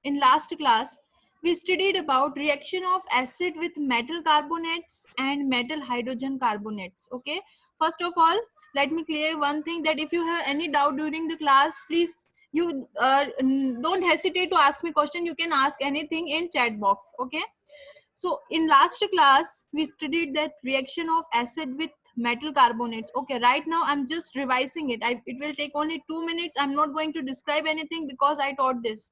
in last class, we studied about reaction of acid with metal carbonates and metal hydrogen carbonates. Okay, first of all, let me clear one thing, that if you have any doubt during the class, please you don't hesitate to ask me question. You can ask anything in chat box. Okay, so in last class we studied that reaction of acid with metal carbonates. Okay, right now I'm just revising it. It will take only 2 minutes. I'm not going to describe anything because I taught this.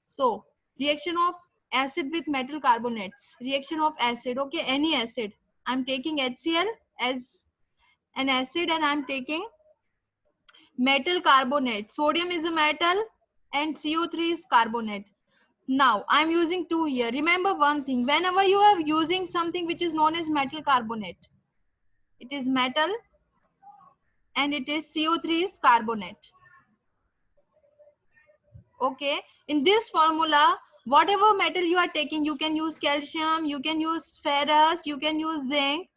So reaction of acid with metal carbonates, reaction of acid, okay, any acid. I'm taking HCl as an acid and I'm taking metal carbonate. Sodium is a metal and CO3 is carbonate. Now I'm using 2 here. Remember one thing, whenever you are using something which is known as metal carbonate, it is metal and it is CO3 is carbonate. Okay, in this formula, whatever metal you are taking, you can use calcium, you can use ferrous, you can use zinc.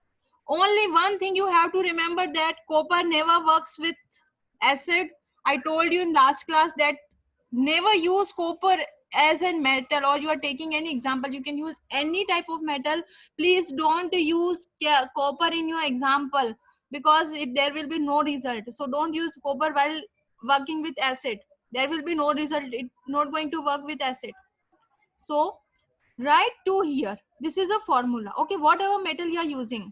Only one thing you have to remember, that copper never works with acid. I told you in last class that never use copper as a metal, or you are taking any example, you can use any type of metal. Please don't use copper in your example, because there will be no result. So don't use copper while working with acid. There will be no result. It's not going to work with acid. So write 2 here. This is a formula. Okay, whatever metal you are using,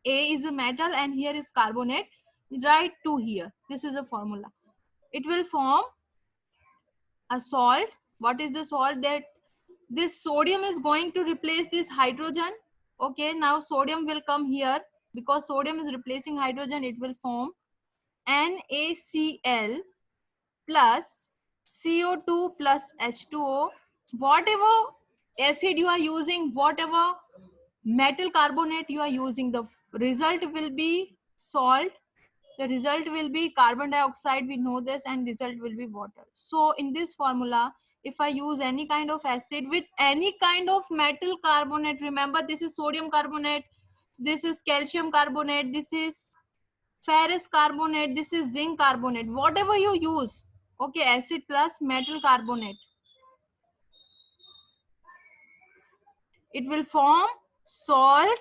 A is a metal and here is carbonate. Write 2 here. This is a formula. It will form a salt. What is the salt? That this sodium is going to replace this hydrogen. Okay, now sodium will come here, because sodium is replacing hydrogen. It will form NaCl plus CO2 plus H2O. Whatever acid you are using, whatever metal carbonate you are using, the result will be salt. The result will be carbon dioxide, we know this, and result will be water. So in this formula, if I use any kind of acid with any kind of metal carbonate, remember this is sodium carbonate, this is calcium carbonate, this is ferrous carbonate, this is zinc carbonate, whatever you use, okay, acid plus metal carbonate, it will form salt,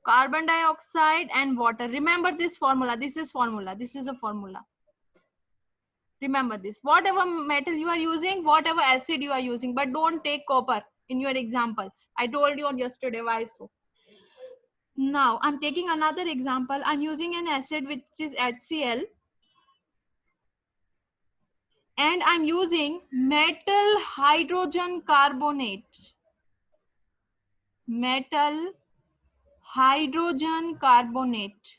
carbon dioxide and water. Remember this formula. This is formula. This is a formula. Remember this. Whatever metal you are using, whatever acid you are using, but don't take copper in your examples. I told you on yesterday why so. Now I'm taking another example. I'm using an acid which is HCl and I'm using metal hydrogen carbonate. Metal hydrogen carbonate.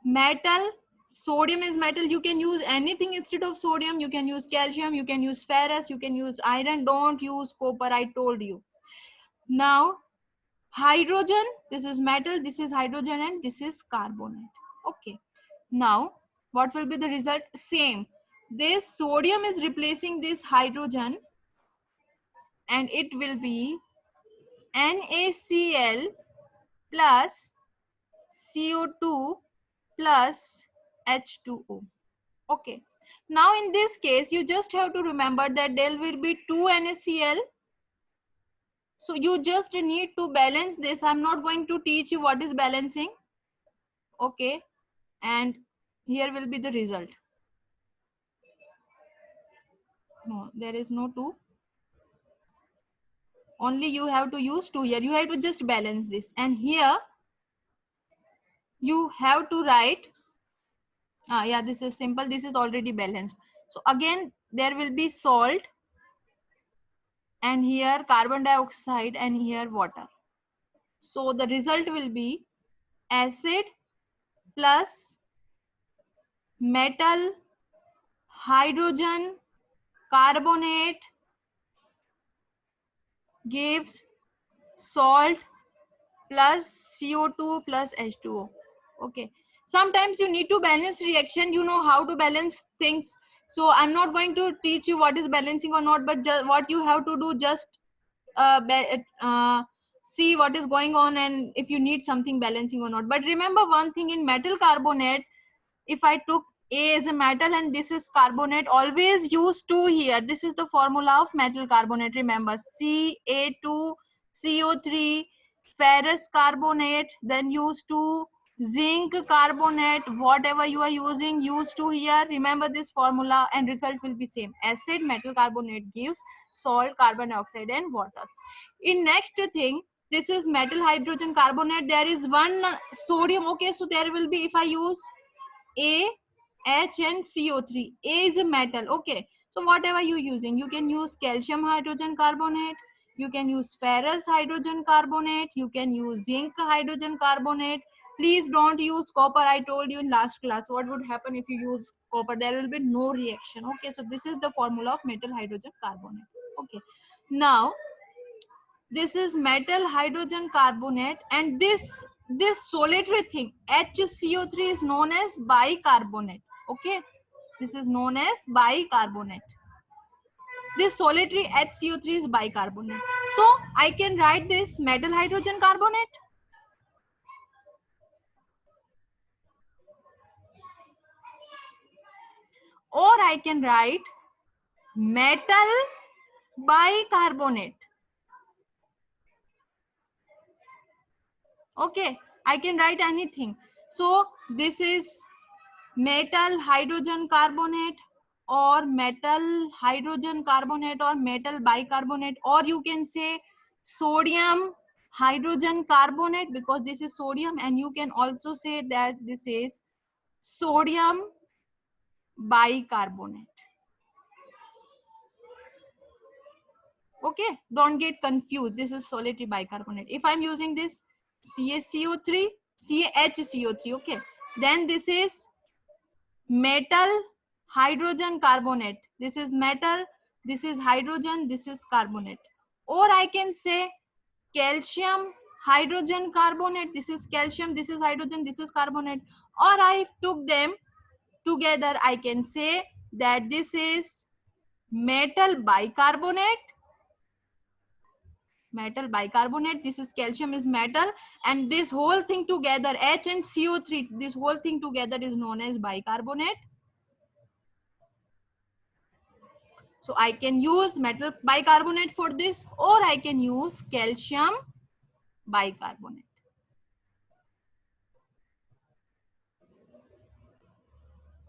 Metal, sodium is metal. You can use anything instead of sodium. You can use calcium, you can use ferrous, you can use iron. Don't use copper, I told you. Now hydrogen, this is metal, this is hydrogen and this is carbonate. Okay, now what will be the result? Same, this sodium is replacing this hydrogen and it will be NaCl plus CO2 plus H2O. Okay, now in this case you just have to remember that there will be 2 NaCl. So you just need to balance this. I'm not going to teach you what is balancing. Okay, and here will be the result. No, there is no 2. Only you have to use 2 here. You have to just balance this. And here you have to write, yeah, this is simple. This is already balanced. So again, there will be salt and here carbon dioxide and here water. So the result will be acid plus metal hydrogen carbonate gives salt plus CO2 plus H2O. Okay, sometimes you need to balance reaction. You know how to balance things. So I'm not going to teach you what is balancing or not, but just what you have to do, just see what is going on and if you need something balancing or not. But remember one thing, in metal carbonate, if I took A is a metal and this is carbonate. Always use 2 here. This is the formula of metal carbonate. Remember, Ca2CO3, ferrous carbonate, then use 2, zinc carbonate, whatever you are using, use 2 here. Remember this formula and result will be same. Acid, metal carbonate gives salt, carbon dioxide and water. In next thing, this is metal hydrogen carbonate. There is one sodium. Okay, so there will be, if I use A, H and CO3. A is a metal. Okay. So whatever you're using, you can use calcium hydrogen carbonate. You can use ferrous hydrogen carbonate. You can use zinc hydrogen carbonate. Please don't use copper. I told you in last class what would happen if you use copper. There will be no reaction. Okay. So this is the formula of metal hydrogen carbonate. Okay. Now this is metal hydrogen carbonate, and this solitary thing HCO3 is known as bicarbonate. Okay, this is known as bicarbonate. This solitary HCO3 is bicarbonate. So I can write this metal hydrogen carbonate, or I can write metal bicarbonate. Okay, I can write anything. So this is metal hydrogen carbonate, or metal hydrogen carbonate, or metal bicarbonate, or you can say sodium hydrogen carbonate, because this is sodium, and you can also say that this is sodium bicarbonate. Okay, don't get confused. This is solitary bicarbonate. If I'm using this CaCO3, CaHCO3, okay, then this is metal hydrogen carbonate. This is metal, this is hydrogen, this is carbonate. Or I can say calcium hydrogen carbonate. This is calcium, this is hydrogen, this is carbonate. Or I took them together, I can say that this is metal bicarbonate. Metal bicarbonate, this is calcium is metal, and this whole thing together, H and CO3, this whole thing together is known as bicarbonate. So I can use metal bicarbonate for this, or I can use calcium bicarbonate.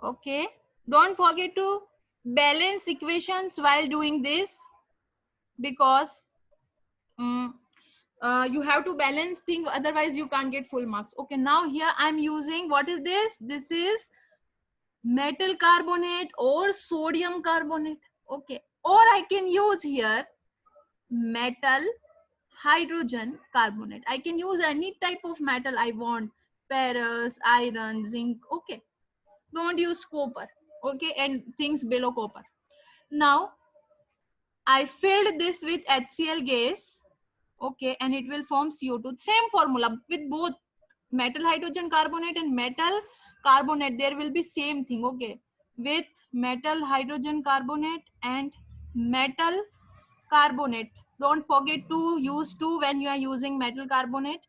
Okay. Don't forget to balance equations while doing this, because you have to balance things, otherwise you can't get full marks. Okay. Now here I'm using, what is this? This is metal carbonate or sodium carbonate. Okay. Or I can use here metal hydrogen carbonate. I can use any type of metal I want, ferrous, iron, zinc. Okay, don't use copper. Okay, and things below copper. Now I filled this with HCl gas. Okay, and it will form CO2. Same formula with both metal hydrogen carbonate and metal carbonate. There will be same thing. Okay, with metal hydrogen carbonate and metal carbonate. Don't forget to use 2 when you are using metal carbonate.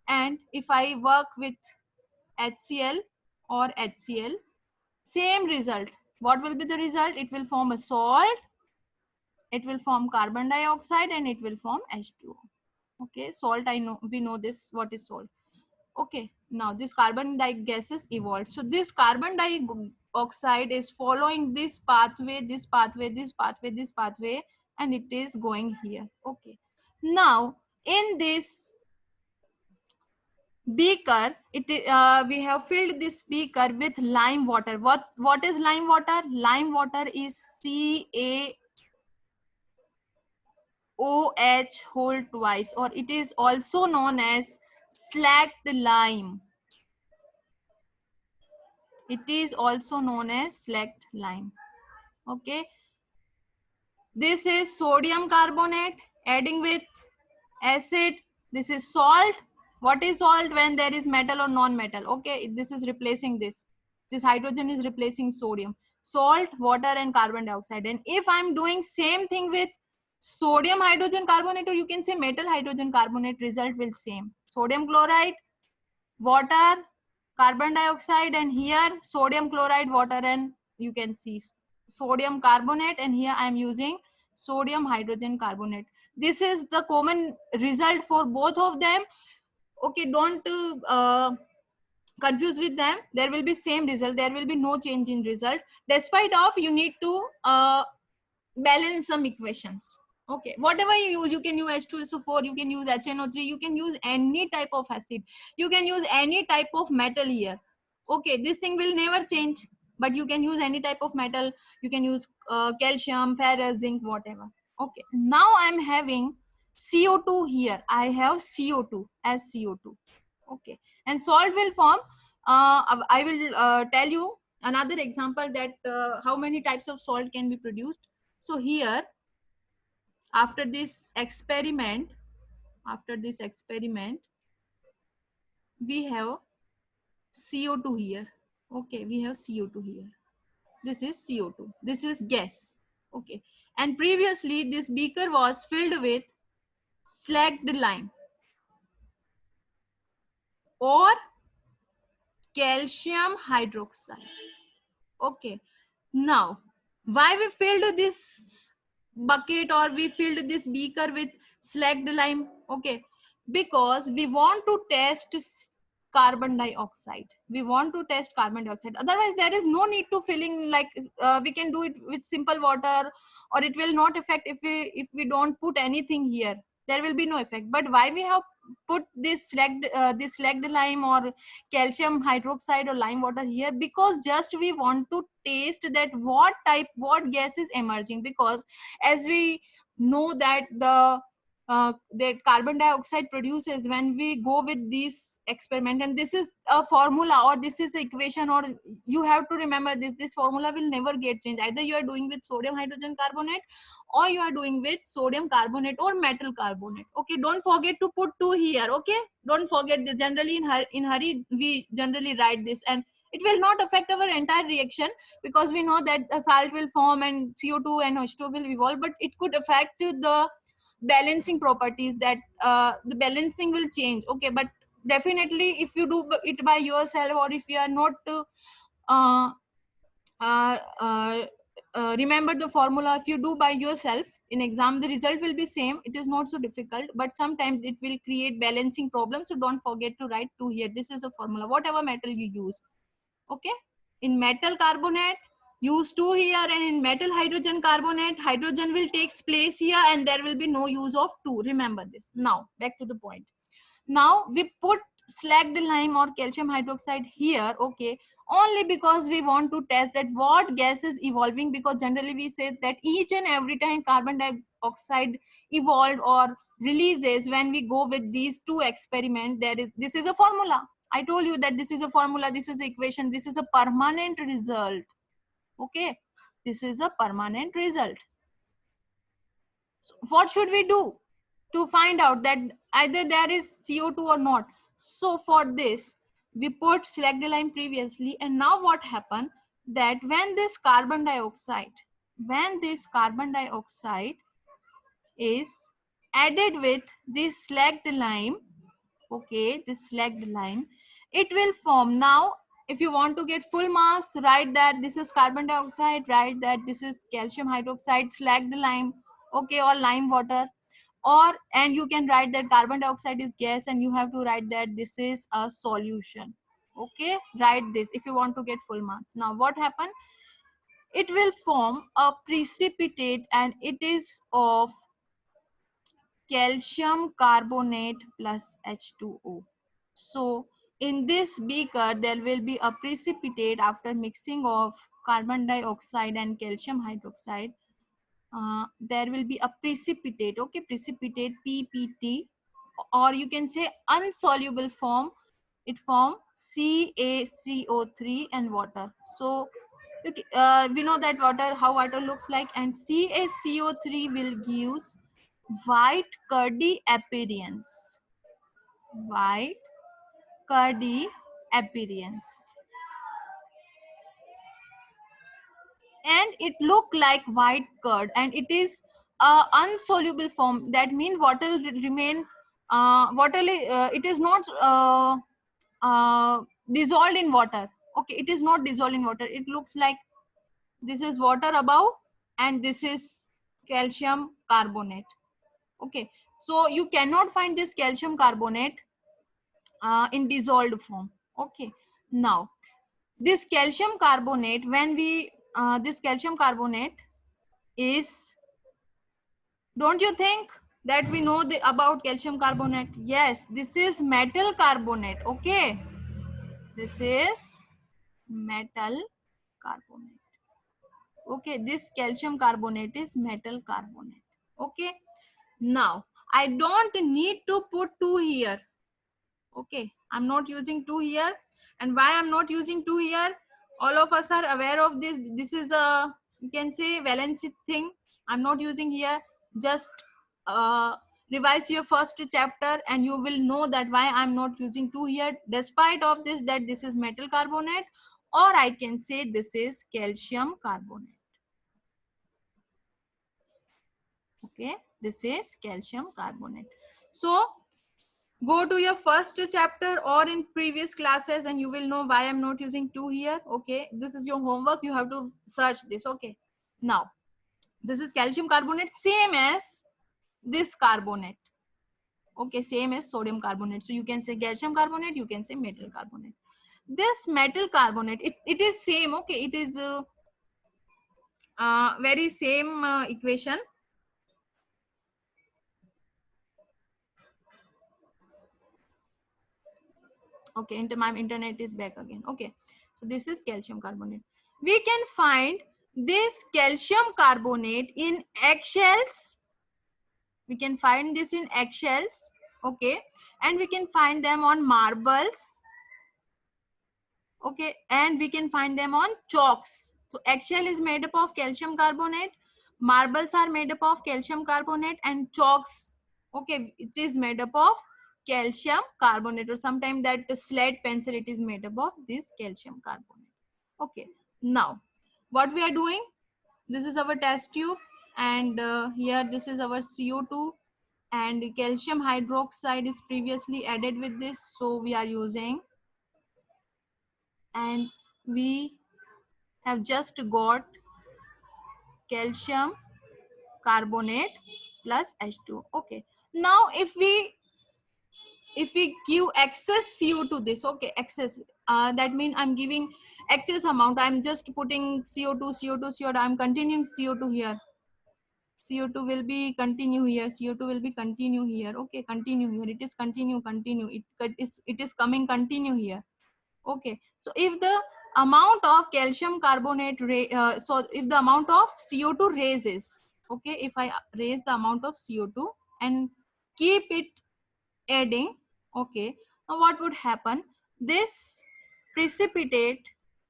And if I work with HCl or HCl, same result. What will be the result? It will form a salt, it will form carbon dioxide, and it will form H2O. Okay, salt, I know, we know this, what is salt. Okay, now this carbon gases evolved. So this carbon dioxide is following this pathway, this pathway, this pathway, this pathway, and it is going here. Okay, now in this beaker, we have filled this beaker with lime water. What is lime water? Lime water is CaOH whole twice, or it is also known as slacked lime. It is also known as slacked lime. Okay, this is sodium carbonate adding with acid. This is salt. What is salt? When there is metal or non-metal. Okay, this is replacing this. This hydrogen is replacing sodium. Salt, water, and carbon dioxide. And if I'm doing same thing with sodium hydrogen carbonate, or you can say metal hydrogen carbonate, result will same. Sodium chloride, water, carbon dioxide, and here sodium chloride water, and you can see sodium carbonate, and here I am using sodium hydrogen carbonate. This is the common result for both of them. Okay, don't confuse with them. There will be same result, there will be no change in result, despite of you need to balance some equations. Okay, whatever you use, you can use H2SO4, you can use HNO3, you can use any type of acid, you can use any type of metal here. Okay, this thing will never change, but you can use any type of metal, you can use calcium, ferrous, zinc, whatever. Okay, now I'm having CO2 here, I have CO2 as CO2. Okay, and salt will form, I will tell you another example that how many types of salt can be produced. So here, after this experiment, after this experiment, we have CO2 here. Okay, we have CO2 here. This is CO2. This is gas. Okay, and previously this beaker was filled with slacked lime or calcium hydroxide. Okay, now why we filled this bucket or we filled this beaker with slacked lime? Okay, because we want to test carbon dioxide, we want to test carbon dioxide, otherwise there is no need to filling, like we can do it with simple water, or it will not affect if we don't put anything here, there will be no effect. But why we have put this slacked lime or calcium hydroxide or lime water here? Because just we want to taste that what gas is emerging, because as we know that the that carbon dioxide produces when we go with this experiment, and this is a formula or this is an equation, or you have to remember this formula will never get changed, either you are doing with sodium hydrogen carbonate or you are doing with sodium carbonate or metal carbonate. Okay, don't forget to put 2 here. Okay, don't forget this. Generally in hurry we generally write this, and it will not affect our entire reaction, because we know that a salt will form and CO2 and H2 will evolve, but it could affect the balancing properties, that the balancing will change. Okay, but definitely if you do it by yourself, or if you are not uh, uh, uh, remember the formula, if you do by yourself in exam, the result will be same, it is not so difficult, but sometimes it will create balancing problems, so don't forget to write 2 here. This is a formula, whatever metal you use. Okay, in metal carbonate use 2 here, and in metal hydrogen carbonate hydrogen will takes place here, and there will be no use of 2. Remember this. Now back to the point. Now we put slacked lime or calcium hydroxide here. Okay, only because we want to test that what gas is evolving, because generally we say that each and every time carbon dioxide evolved or releases when we go with these 2 experiments, there is, this is a formula. I told you that this is a formula, this is equation, this is a permanent result. Okay, this is a permanent result. So what should we do to find out that either there is CO2 or not? So for this, we put slacked lime previously, and now what happened that when this carbon dioxide is added with this slacked lime, okay, this slacked lime, it will form. Now if you want to get full mass, write that this is carbon dioxide, write that this is calcium hydroxide, slacked lime, okay, or lime water, or and you can write that carbon dioxide is gas, and you have to write that this is a solution. Okay, write this if you want to get full marks. Now what happened, it will form a precipitate, and it is of calcium carbonate plus H2O. So in this beaker, there will be a precipitate after mixing of carbon dioxide and calcium hydroxide. There will be a precipitate, okay, precipitate PPT, or you can say unsoluble form. It form CaCO3 and water. So okay, we know that water, how water looks like, and CaCO3 will gives white curdy appearance, white curdy appearance, and it look like white curd, and it is unsoluble form. That means water will remain it is not dissolved in water. Okay, it is not dissolved in water. It looks like this is water above and this is calcium carbonate. Okay, so you cannot find this calcium carbonate in dissolved form. Okay, now this calcium carbonate, when we this calcium carbonate is, don't you think that we know about calcium carbonate? Yes, this is metal carbonate. Okay, this is metal carbonate. Okay, this calcium carbonate is metal carbonate. Okay, now I don't need to put 2 here. Okay, I'm not using 2 here. And why I'm not using 2 here? All of us are aware of this. This is a, you can say, valency thing. I'm not using here. Just revise your first chapter and you will know that why I'm not using 2 here, despite of this, that this is metal carbonate, or I can say this is calcium carbonate. Okay, this is calcium carbonate. So go to your first chapter or in previous classes and you will know why I'm not using 2 here. Okay, this is your homework. You have to search this. Okay, now this is calcium carbonate, same as this carbonate. Okay, same as sodium carbonate. So you can say calcium carbonate, you can say metal carbonate. This metal carbonate, it is same. Okay, it is very same equation. Okay, my internet is back again. Okay, so this is calcium carbonate. We can find this calcium carbonate in eggshells. We can find this in eggshells. Okay, and we can find them on marbles. Okay, and we can find them on chalks. So eggshell is made up of calcium carbonate, marbles are made up of calcium carbonate, and chalks, okay, it is made up of calcium carbonate, or sometimes that slate pencil, it is made up of this calcium carbonate. Okay, now what we are doing, this is our test tube, and here this is our CO2, and calcium hydroxide is previously added with this, so we are using, and we have just got calcium carbonate plus H2. Okay, now if we give excess CO to this, okay, excess, that means I'm giving excess amount, I'm just putting CO2, I'm continuing CO2 here, CO2 will be continue here, CO2 will be continue here. Okay, continue here, it is continue, it is coming continue here. Okay, so if the amount of calcium carbonate so if the amount of CO2 raises, okay, if I raise the amount of CO2 and keep it adding, okay, now what would happen, this precipitate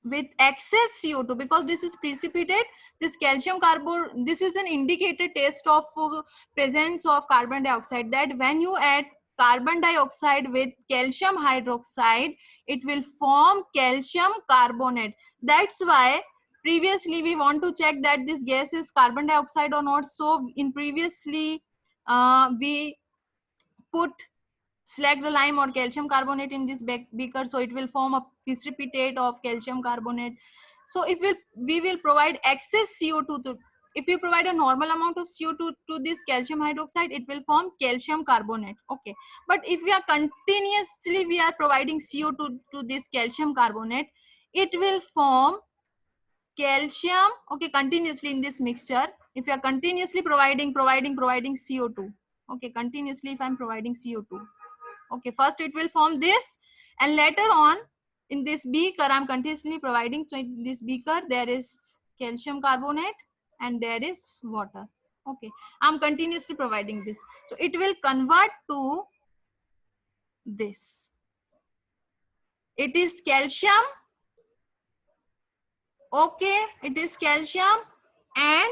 with excess CO2, because this is precipitate, this calcium carbon, this is an indicator test of presence of carbon dioxide, that when you add carbon dioxide with calcium hydroxide, it will form calcium carbonate. That's why previously we want to check that this gas is carbon dioxide or not. So in previously we put slacked lime or calcium carbonate in this beaker, so it will form a precipitate of calcium carbonate. So if we will provide excess CO2 to, if we provide a normal amount of CO2 to this calcium hydroxide, it will form calcium carbonate. Okay, but if we are continuously we are providing CO2 to this calcium carbonate, it will form calcium, okay, continuously in this mixture. If you are continuously providing CO2, okay, continuously if I'm providing CO2, okay, first it will form this, and later on in this beaker I'm continuously providing, so in this beaker there is calcium carbonate and there is water. Okay, I'm continuously providing this, so it will convert to this, it is calcium. Okay, it is calcium, and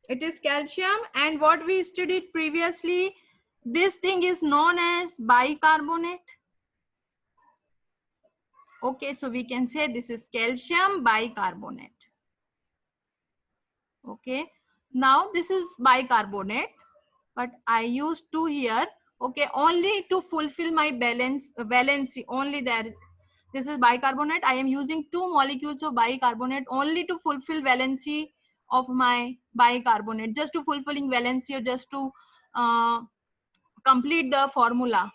it is calcium, and what we studied previously, this thing is known as bicarbonate. Okay, so we can say this is calcium bicarbonate. Okay, now this is bicarbonate, but I used 2 here. Okay, only to fulfill my valency, only there. This is bicarbonate. I am using 2 molecules of bicarbonate only to fulfill valency of my bicarbonate, just to fulfilling valency, or just to complete the formula.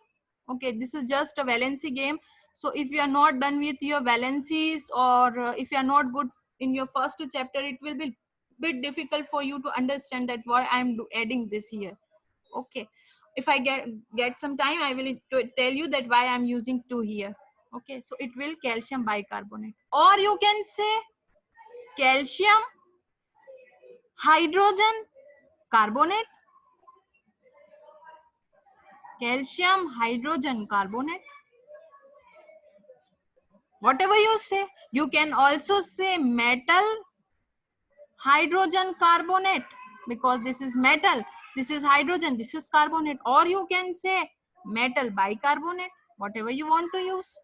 Okay, this is just a valency game. So if you are not done with your valencies, or if you are not good in your first chapter, it will be bit difficult for you to understand that why I am adding this here. Okay, if I get some time, I will tell you that why I'm using 2 here. Okay, so it will calcium bicarbonate, or you can say calcium hydrogen carbonate, calcium hydrogen carbonate, whatever you say. You can also say metal hydrogen carbonate, because this is metal, this is hydrogen, this is carbonate, or you can say metal bicarbonate, whatever you want to use.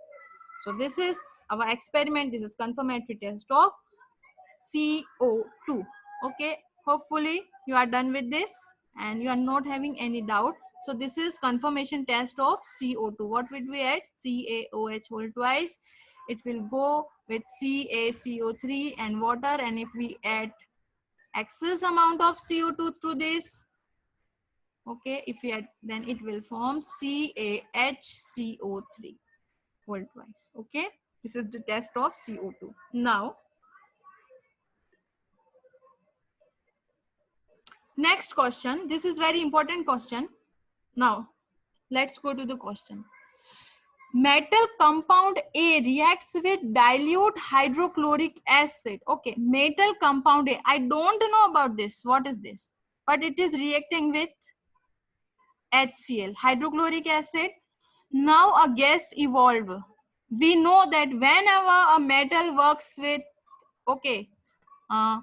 So this is our experiment. This is confirmatory test of CO2. Okay, hopefully you are done with this and you are not having any doubt. So this is confirmation test of CO2. What will we add? CaOH whole twice. It will go with CaCO3 and water, and if we add excess amount of CO2 through this, okay, if we add, then it will form CaHCO3 whole twice. Okay, this is the test of CO2. Now next question. This is very important question. Now let's go to the question. Metal compound A reacts with dilute hydrochloric acid. Okay, metal compound A, I don't know about this, what is this, but it is reacting with HCl, hydrochloric acid. Now a gas evolved. We know that whenever a metal works with, okay, uh,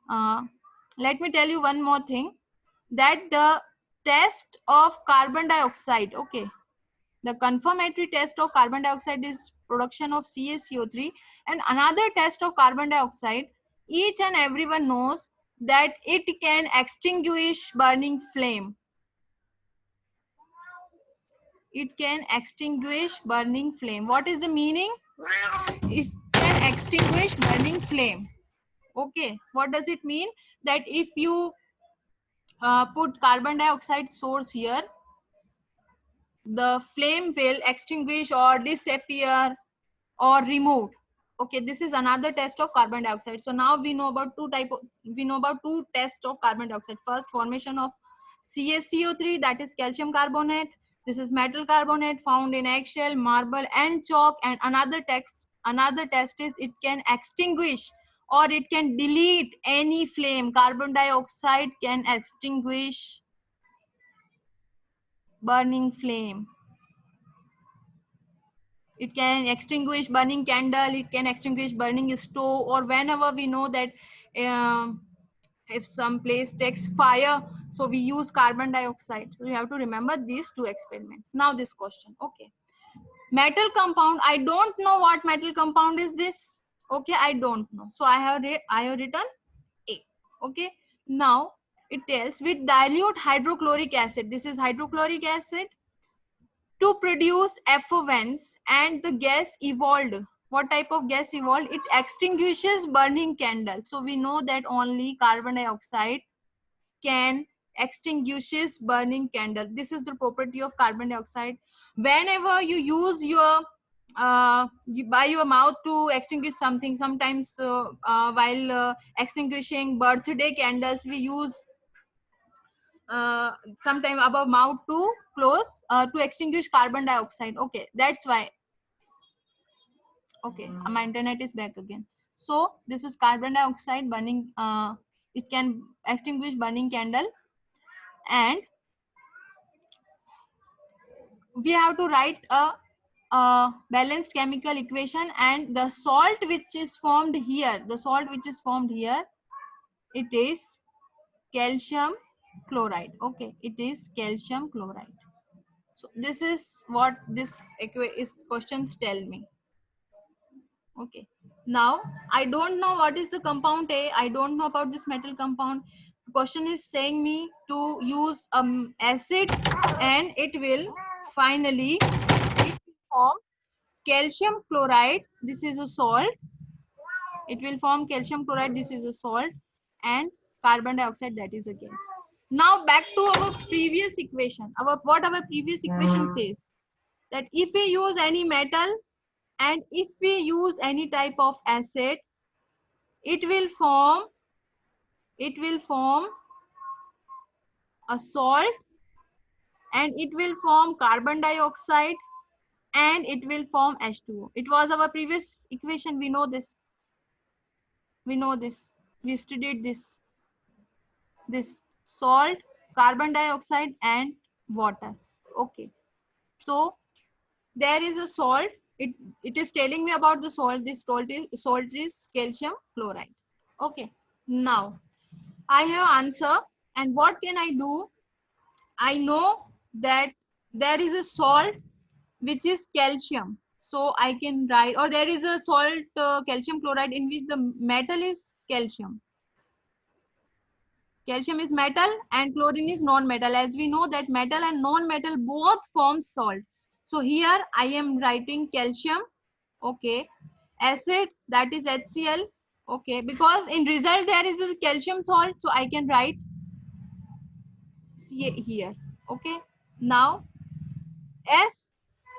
uh, let me tell you one more thing, that the test of carbon dioxide, okay, the confirmatory test of carbon dioxide is production of CaCO3, and another test of carbon dioxide, each and everyone knows that it can extinguish burning flame. It can extinguish burning flame. What is the meaning? It can extinguish burning flame. Okay, what does it mean? That if you put carbon dioxide source here, the flame will extinguish or disappear or removed. Okay, this is another test of carbon dioxide. So now we know about two tests of carbon dioxide. First, formation of CaCO3, that is calcium carbonate. This is metal carbonate found in eggshell, marble and chalk. And another test is it can extinguish or it can delete any flame. Carbon dioxide can extinguish burning flame. It can extinguish burning candle, it can extinguish burning stove, or whenever we know that if some place takes fire, so we use carbon dioxide. So you have to remember these two experiments. Now this question, okay, metal compound, I don't know what metal compound is this. Okay, I don't know, so I have written A. Okay, now it tells with dilute hydrochloric acid, this is hydrochloric acid, to produce effluents, and the gas evolved. What type of gas evolved? It extinguishes burning candle. So we know that only carbon dioxide can extinguishes burning candle. This is the property of carbon dioxide. Whenever you use your by your mouth to extinguish something, sometimes while extinguishing birthday candles, we use sometime above mouth to close to extinguish carbon dioxide. Okay, that's why. Okay, my internet is back again. So this is carbon dioxide burning, it can extinguish burning candle. And we have to write a balanced chemical equation, and the salt which is formed here, it is calcium chloride. Okay, it is calcium chloride. So this is what this questions tell me. Okay, now I don't know what is the compound A. I don't know about this metal compound. The question is saying me to use acid, and it will finally form calcium chloride. This is a salt. It will form calcium chloride. This is a salt, and carbon dioxide, that is a gas. Now back to our previous equation. Our previous equation says that if we use any metal and if we use any type of acid, it will form a salt, and it will form carbon dioxide, and it will form H2O. It was our previous equation. We know this. We studied this salt, carbon dioxide, and water. Okay. So there is a salt. It is telling me about the salt. This salt is calcium chloride. Okay. Now I have answer, and what can I do? I know that there is a salt which is calcium. So I can write, or there is a salt calcium chloride in which the metal is calcium. Calcium is metal and chlorine is non-metal. As we know that metal and non-metal both form salt. So here I am writing calcium. Okay. Acid, that is HCl. Okay. Because in result there is a calcium salt. So I can write Ca here. Okay. Now S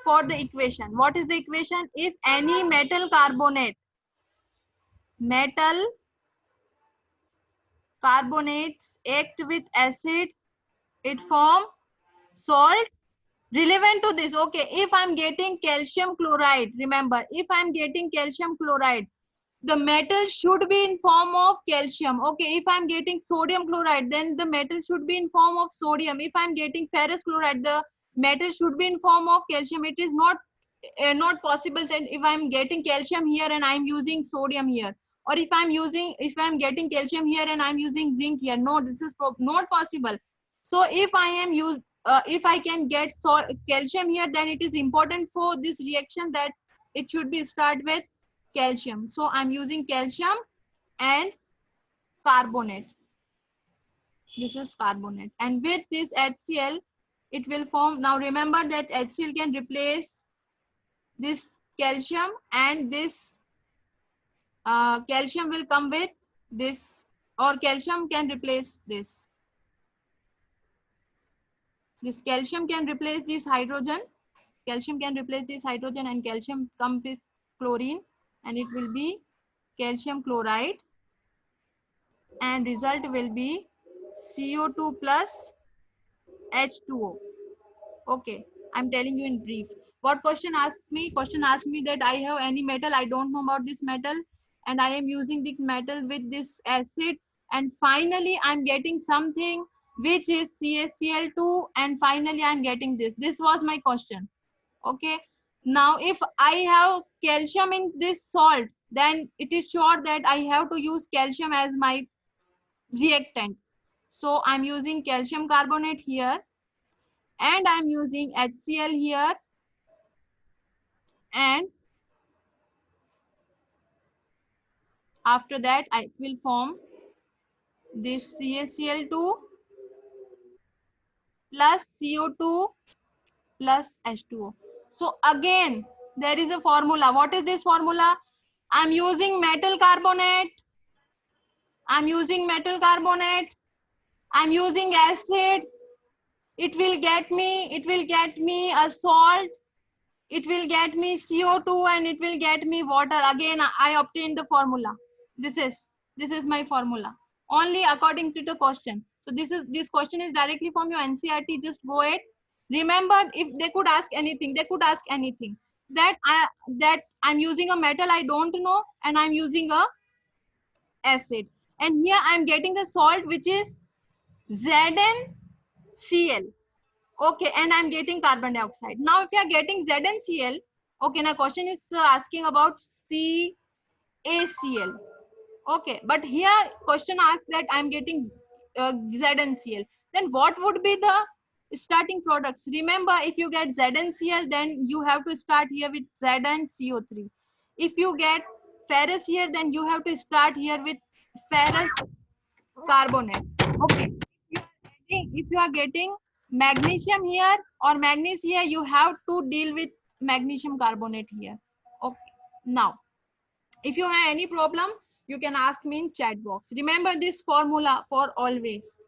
for the equation. What is the equation? If any metal carbonates act with acid, it form salt. Relevant to this, okay, if I'm getting calcium chloride, remember, if I'm getting calcium chloride, the metal should be in form of calcium. Okay, if I'm getting sodium chloride, then the metal should be in form of sodium. If I'm getting ferrous chloride, the metal should be in form of calcium. It is not possible that if I'm getting calcium here and I'm using sodium here, or if I'm getting calcium here and I'm using zinc here. No, this is not possible. So if I can get calcium here, then it is important for this reaction that it should be start with calcium. So I'm using calcium and carbonate. This is carbonate, and with this HCl, it will form. Now remember that HCl can replace this calcium, and this calcium will come with this, or calcium can replace this. This calcium can replace this hydrogen. Calcium can replace this hydrogen, and calcium comes with chlorine, and it will be calcium chloride, and result will be CO2 plus H2O. Okay, I'm telling you in brief. What question asked me? Question asked me that I have any metal, I don't know about this metal, and I am using the metal with this acid, and finally I'm getting something which is CaCl2, and finally I'm getting this. This was my question. Okay. Now if I have calcium in this salt, then it is sure that I have to use calcium as my reactant. So I'm using calcium carbonate here, and I'm using HCl here, and after that I will form this CaCl2 plus CO2 plus H2O. So again there is a formula. What is this formula? I'm using metal carbonate. I'm using acid. It will get me a salt. It will get me CO2, and it will get me water. Again I obtain the formula. This is my formula only according to the question. So this question is directly from your NCERT. Just go ahead. Remember, if they could ask anything, that I'm using a metal I don't know, and I'm using a acid, and here I'm getting a salt which is ZnCl. Okay, and I'm getting carbon dioxide. Now if you are getting ZnCl, okay, now question is asking about CaCl. Okay, but here question asks that I'm getting ZnCl. Then what would be the starting products? Remember, if you get ZnCl, then you have to start here with ZnCO3. If you get ferrous here, then you have to start here with ferrous carbonate. Okay. If you are getting magnesium here or manganese here, you have to deal with magnesium carbonate here. Okay. Now, if you have any problem, you can ask me in chat box. Remember this formula for always.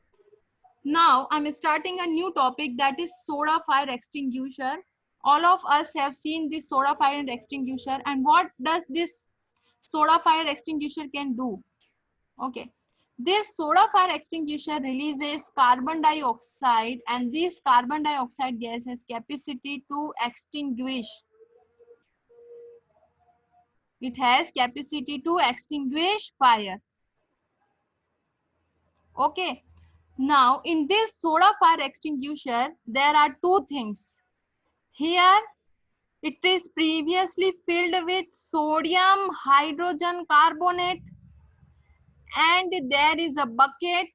Now, I'm starting a new topic, that is soda fire extinguisher. All of us have seen this soda fire extinguisher, and what does this soda fire extinguisher can do? Okay. This soda fire extinguisher releases carbon dioxide, and this carbon dioxide gas has capacity to extinguish. It has capacity to extinguish fire. Okay. Now, in this soda fire extinguisher, there are two things. Here, it is previously filled with sodium hydrogen carbonate, and there is a bucket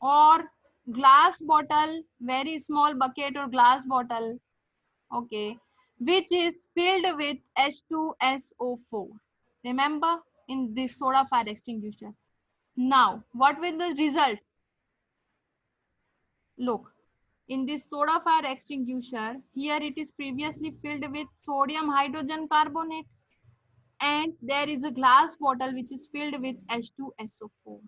or glass bottle, very small bucket or glass bottle, okay, which is filled with H2SO4. Remember, in this soda fire extinguisher. Now, what will the result? Look, in this soda fire extinguisher, here it is previously filled with sodium hydrogen carbonate, and there is a glass bottle which is filled with H2SO4.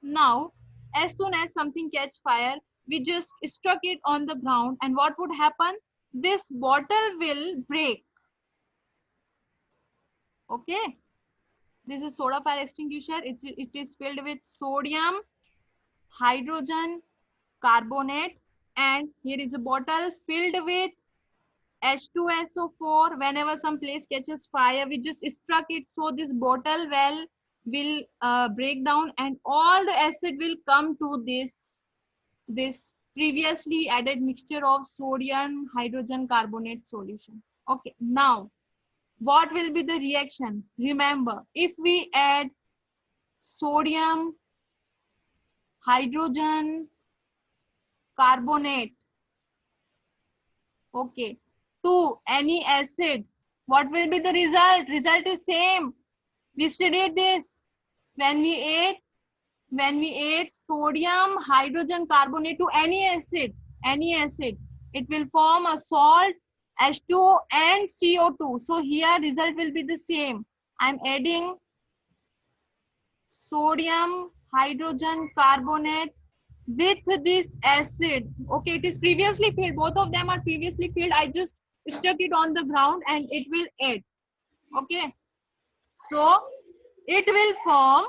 Now, as soon as something catch fire, we just struck it on the ground, and what would happen? This bottle will break. Okay, this is soda fire extinguisher. It is filled with sodium hydrogen carbonate, and here is a bottle filled with H2SO4. Whenever some place catches fire, we just struck it, so this bottle will break down, and all the acid will come to this previously added mixture of sodium hydrogen carbonate solution. Okay, now what will be the reaction? Remember, if we add sodium hydrogen carbonate, okay, to any acid, what will be the result? Result is same. We studied this when we add sodium hydrogen carbonate to any acid, it will form a salt, H2 and CO2. So here result will be the same. I'm adding sodium hydrogen carbonate with this acid. Okay, it is previously filled. Both of them are previously filled. I just stuck it on the ground and it will add. Okay, so it will form,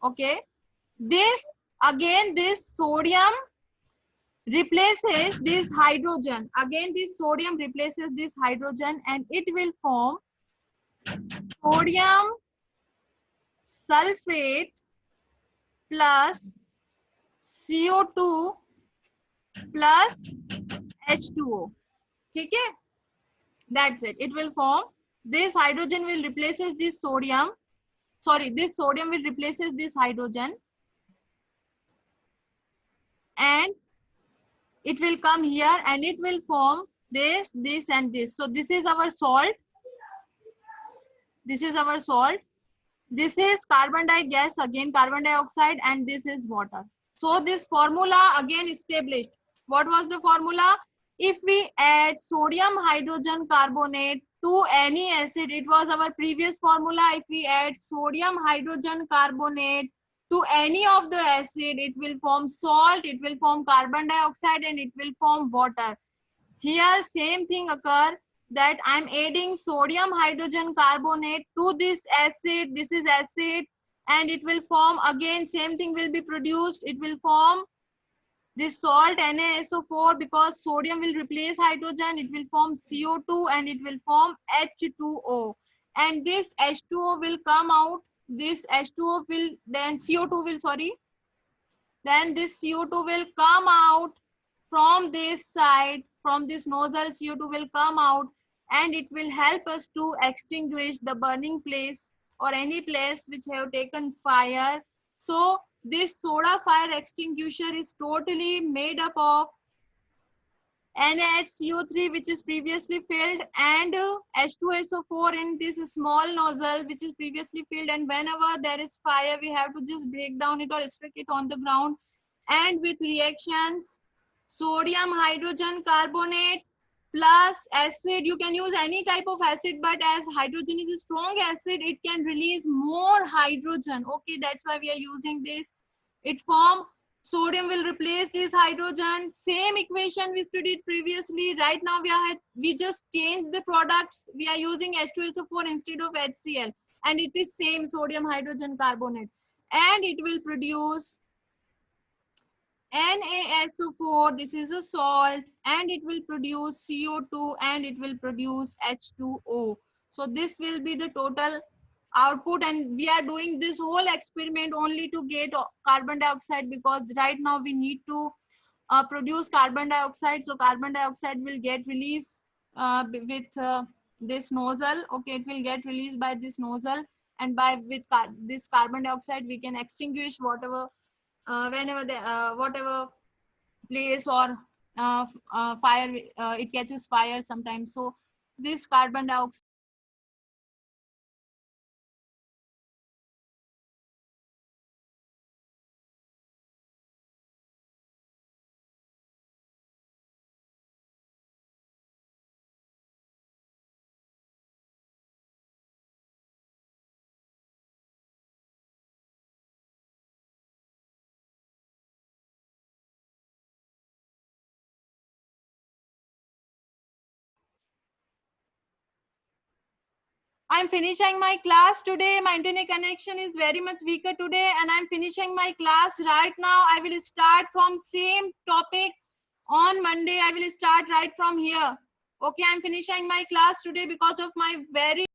okay, this again, this sodium replaces this hydrogen. Again, this sodium replaces this hydrogen, and it will form sodium sulfate plus CO2 plus H2O. Okay, that's it. It will form, this hydrogen will replaces this sodium. Sorry, this sodium will replaces this hydrogen, and it will come here and it will form this, this and this. So this is our salt. This is our salt. This is carbon dioxide gas, again carbon dioxide, and this is water. So this formula again established. What was the formula? If we add sodium hydrogen carbonate to any acid, it was our previous formula. If we add sodium hydrogen carbonate to any of the acid, it will form salt, it will form carbon dioxide, and it will form water. Here same thing occur, that I'm adding sodium hydrogen carbonate to this acid. This is acid, and it will form, again same thing will be produced. It will form this salt NaSO4, because sodium will replace hydrogen. It will form CO2 and it will form H2O, and this H2O will come out. This H2O will, then CO2 will, sorry, then this CO2 will come out from this side, from this nozzle. CO2 will come out, and it will help us to extinguish the burning place or any place which have taken fire. So this soda fire extinguisher is totally made up of NaHCO3, which is previously filled, and H2SO4 in this small nozzle which is previously filled. And whenever there is fire, we have to just break down it or stick it on the ground. and with reactions sodium hydrogen carbonate plus acid. You can use any type of acid, but as hydrogen is a strong acid, it can release more hydrogen. Okay, that's why we are using this. It form sodium will replace this hydrogen. Same equation we studied previously. Right now we just changed the products. We are using H2SO4 instead of HCl, and it is same sodium hydrogen carbonate, and it will produce NaSO4. This is a salt, and it will produce CO2, and it will produce H2O. So this will be the total output, and we are doing this whole experiment only to get carbon dioxide, because right now we need to produce carbon dioxide. So carbon dioxide will get released with this nozzle. Okay, it will get released by this nozzle, and by with this carbon dioxide we can extinguish whatever whenever the whatever place or fire, it catches fire sometimes. So this carbon dioxide. I'm finishing my class today. My internet connection is very much weaker today, and I'm finishing my class right now. I will start from same topic on Monday. I will start right from here. Okay, I'm finishing my class today because of my very